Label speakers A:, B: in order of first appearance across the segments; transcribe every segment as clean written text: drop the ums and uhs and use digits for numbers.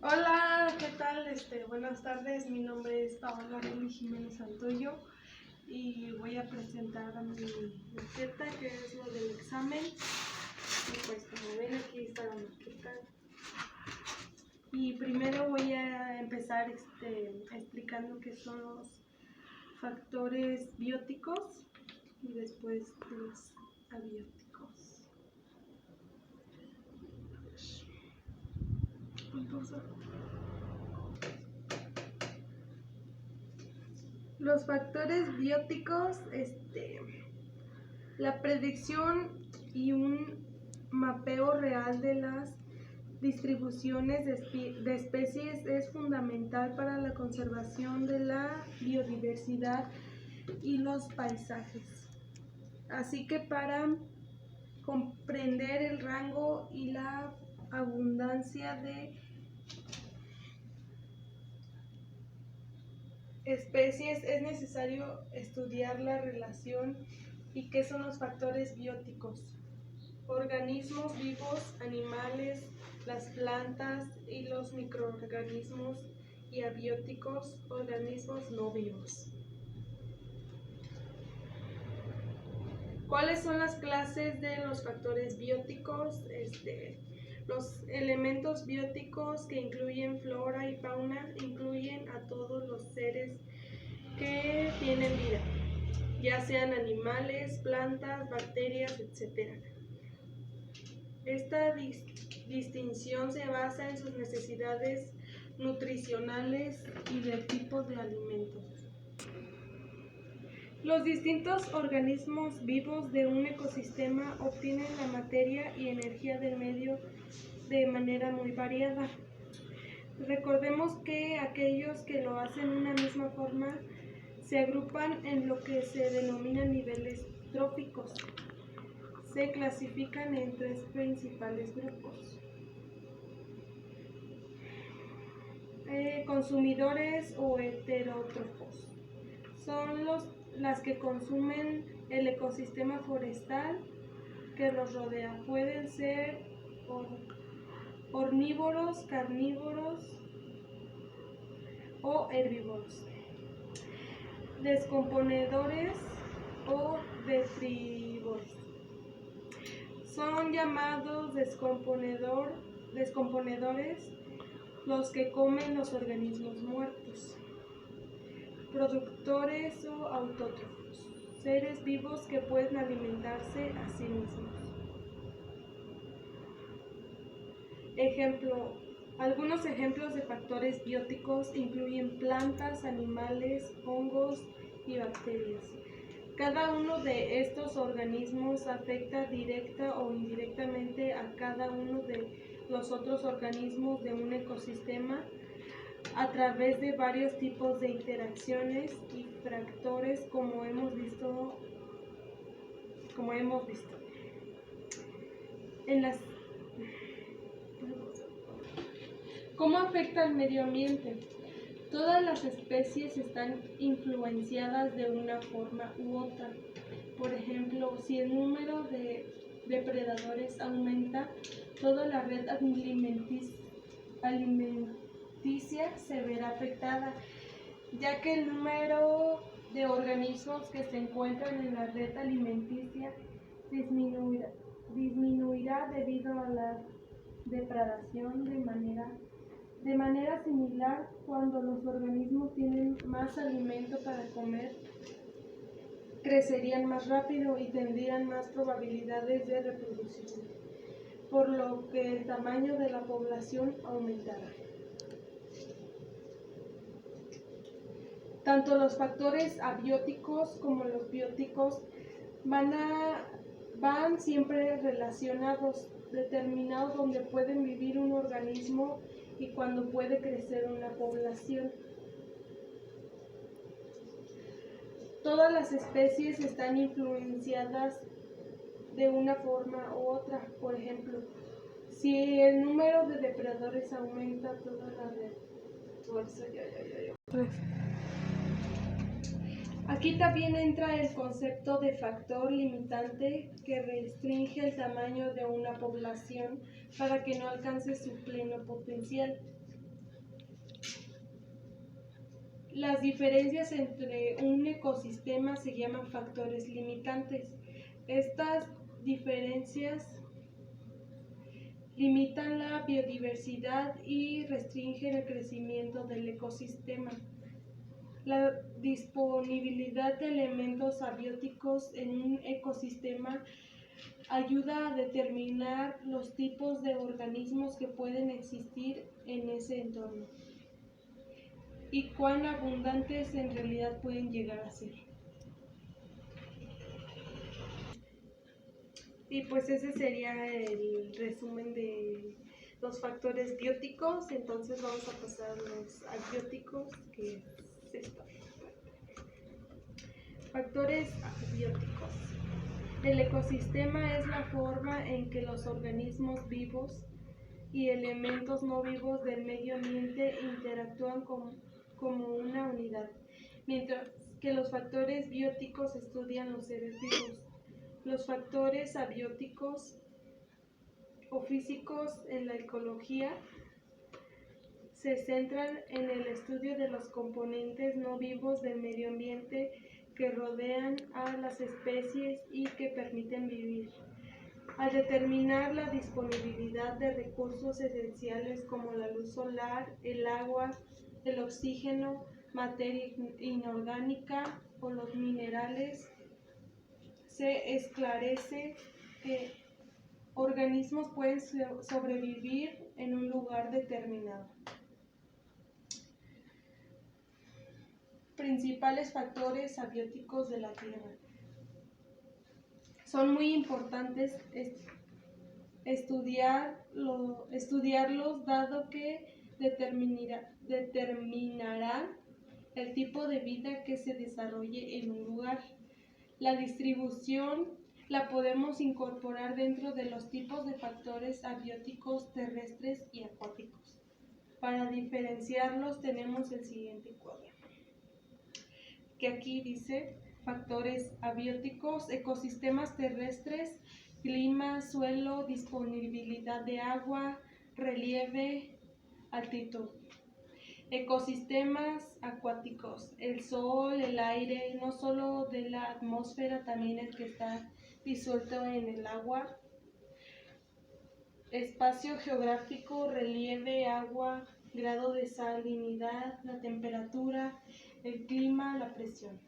A: Hola, ¿qué tal? Buenas tardes, mi nombre es Paola Nelly Jiménez Santoyo y voy a presentar a mi maqueta, que es lo del examen. Y pues como ven, aquí está la maqueta. Y primero voy a empezar explicando qué son los factores bióticos y después los abióticos. Los factores bióticos, la predicción y un mapeo real de las distribuciones de especies es fundamental para la conservación de la biodiversidad y los paisajes. Así que para comprender el rango y la abundancia de especies es necesario estudiar la relación y qué son los factores bióticos. Organismos vivos, animales, las plantas y los microorganismos, y abióticos, organismos no vivos. ¿Cuáles son las clases de los factores bióticos? Los elementos bióticos, que incluyen flora y fauna, incluyen a todos los seres que tienen vida, ya sean animales, plantas, bacterias, etc. Esta distinción se basa en sus necesidades nutricionales y del tipo de alimentos. Los distintos organismos vivos de un ecosistema obtienen la materia y energía del medio de manera muy variada. Recordemos que aquellos que lo hacen de una misma forma se agrupan en lo que se denominan niveles tróficos. Se clasifican en tres principales grupos: consumidores o heterótrofos. Son las que consumen el ecosistema forestal que los rodea. Pueden ser omnívoros, carnívoros o herbívoros. Descomponedores o detrívoros. Son llamados descomponedores los que comen los organismos muertos. Productores o autótrofos, seres vivos que pueden alimentarse a sí mismos. Algunos ejemplos de factores bióticos incluyen plantas, animales, hongos y bacterias. Cada uno de estos organismos afecta directa o indirectamente a cada uno de los otros organismos de un ecosistema a través de varios tipos de interacciones y factores, como hemos visto. ¿Cómo afecta al medio ambiente? Todas las especies están influenciadas de una forma u otra. Por ejemplo, si el número de depredadores aumenta, toda la red alimenticia se verá afectada, ya que el número de organismos que se encuentran en la red alimenticia disminuirá debido a la depredación. De manera similar, cuando los organismos tienen más alimento para comer, crecerían más rápido y tendrían más probabilidades de reproducción, por lo que el tamaño de la población aumentará. Tanto los factores abióticos como los bióticos van siempre relacionados, determinados donde pueden vivir un organismo y cuando puede crecer una población. Todas las especies están influenciadas de una forma u otra. Por ejemplo, si el número de depredadores aumenta, toda la red. Aquí también entra el concepto de factor limitante que restringe el tamaño de una población para que no alcance su pleno potencial. Las diferencias entre un ecosistema se llaman factores limitantes. Estas diferencias limitan la biodiversidad y restringen el crecimiento del ecosistema. La disponibilidad de elementos abióticos en un ecosistema ayuda a determinar los tipos de organismos que pueden existir en ese entorno y cuán abundantes en realidad pueden llegar a ser. Y pues ese sería el resumen de los factores bióticos. Entonces vamos a pasar a los abióticos, que es esto. Factores abióticos. El ecosistema es la forma en que los organismos vivos y elementos no vivos del medio ambiente interactúan como una unidad, mientras que los factores bióticos estudian los seres vivos. Los factores abióticos o físicos en la ecología se centran en el estudio de los componentes no vivos del medio ambiente que rodean a las especies y que permiten vivir. Al determinar la disponibilidad de recursos esenciales como la luz solar, el agua, el oxígeno, materia inorgánica o los minerales, se esclarece que organismos pueden sobrevivir en un lugar determinado. Principales factores abióticos de la Tierra. Son muy importantes estudiarlos dado que determinarán el tipo de vida que se desarrolle en un lugar. La distribución la podemos incorporar dentro de los tipos de factores abióticos terrestres y acuáticos. Para diferenciarlos tenemos el siguiente cuadro, que aquí dice factores abióticos: ecosistemas terrestres, clima, suelo, disponibilidad de agua, relieve, altitud. Ecosistemas acuáticos: el sol, el aire, no solo de la atmósfera, también el que está disuelto en el agua. Espacio geográfico: relieve, agua, grado de salinidad, la temperatura, el clima, la presión.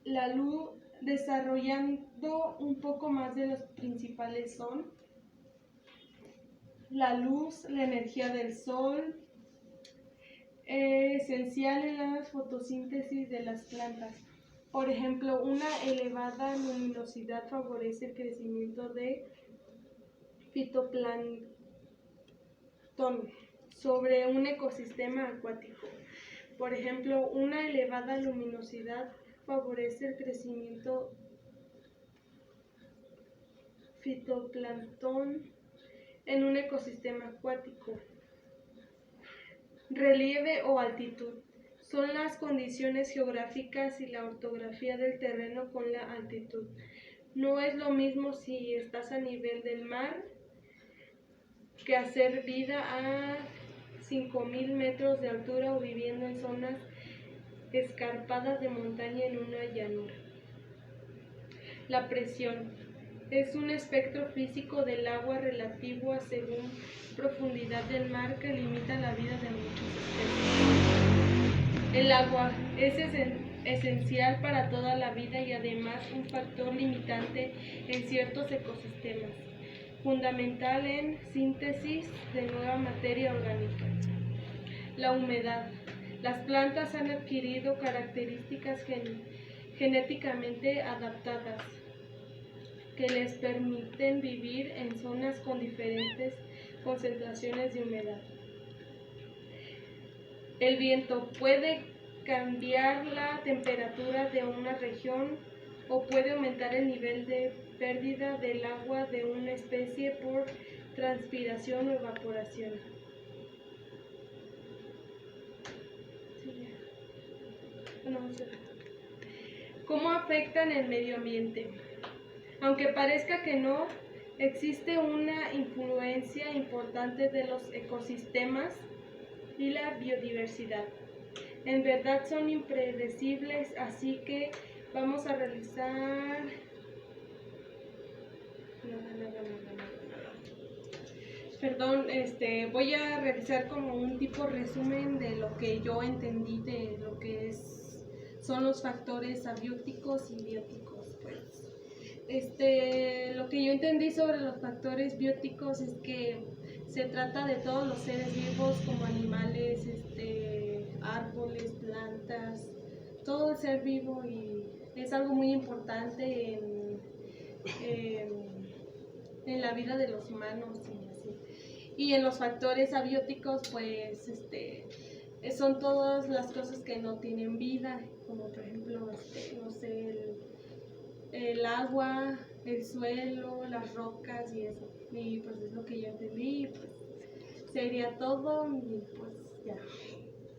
A: La luz, desarrollando un poco más de los principales son la luz, la energía del sol, esencial en la fotosíntesis de las plantas. Por ejemplo, una elevada luminosidad favorece el crecimiento de fitoplancton sobre un ecosistema acuático. Por ejemplo, una elevada luminosidad favorece el crecimiento fitoplancton en un ecosistema acuático. Relieve o altitud son las condiciones geográficas y la orografía del terreno con la altitud. No es lo mismo si estás a nivel del mar que hacer vida a 5.000 metros de altura o viviendo en zonas escarpadas de montaña en una llanura. La presión es un espectro físico del agua relativo a según profundidad del mar que limita la vida de muchas especies. El agua es esencial para toda la vida y además un factor limitante en ciertos ecosistemas, fundamental en síntesis de nueva materia orgánica. La humedad. Las plantas han adquirido características genéticamente adaptadas que les permiten vivir en zonas con diferentes concentraciones de humedad. El viento puede cambiar la temperatura de una región o puede aumentar el nivel de pérdida del agua de una especie por transpiración o evaporación. ¿Cómo afectan el medio ambiente? Aunque parezca que no, existe una influencia importante de los ecosistemas y la biodiversidad. En verdad son impredecibles, así que vamos a realizar... Perdón, voy a realizar como un tipo resumen de lo que yo entendí de lo que son los factores abióticos y bióticos. Pues, lo que yo entendí sobre los factores bióticos es que se trata de todos los seres vivos como animales, árboles, plantas, todo el ser vivo, y es algo muy importante en la vida de los humanos y así. Y en los factores abióticos, pues, son todas las cosas que no tienen vida, como por ejemplo, no sé, el agua, el suelo, las rocas y eso. Y pues es lo que yo entendí, y pues sería todo, y pues ya.